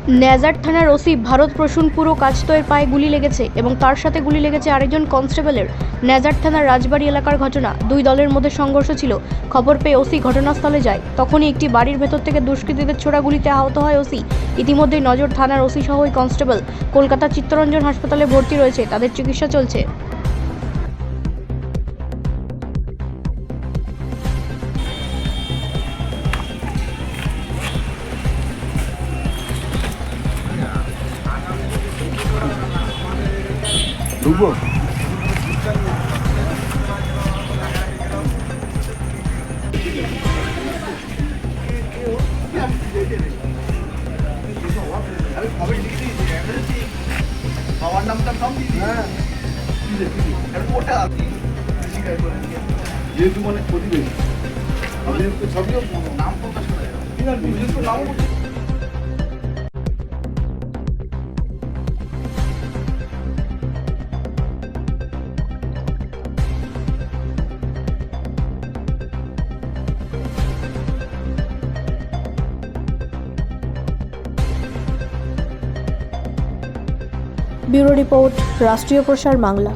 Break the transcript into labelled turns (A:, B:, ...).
A: ন্যাজার থানার ওসি ভারত প্রসূন পুরো কাজতয়ের পায়ে গুলি লেগেছে এবং তার সাথে গুলি লেগেছে আরেকজন কনস্টেবলের। ন্যাজার থানার রাজবাড়ি এলাকার ঘটনা। দুই দলের মধ্যে সংঘর্ষ ছিল। খবর পেয়ে ওসি ঘটনাস্থলে যায়। তখনই একটি বাড়ির ভেতর থেকে দুষ্কৃতীদের ছোড়া গুলিতে আহত হয় ওসি। ইতিমধ্যেই নজর থানার ওসি সহ ওই কনস্টেবল কলকাতা চিত্তরঞ্জন হাসপাতালে ভর্তি রয়েছে, তাদের চিকিৎসা চলছে।
B: ঢুকবো?
C: বাবার নামটা সব হ্যাঁ ওটা
B: যেহেতু মানে প্রতিবেশী আমাদের তো সবই
C: নাম প্রকাশ করা যাবে নাম
A: ব্যুরো রিপোর্ট, রাষ্ট্রীয় প্রসার বাংলা।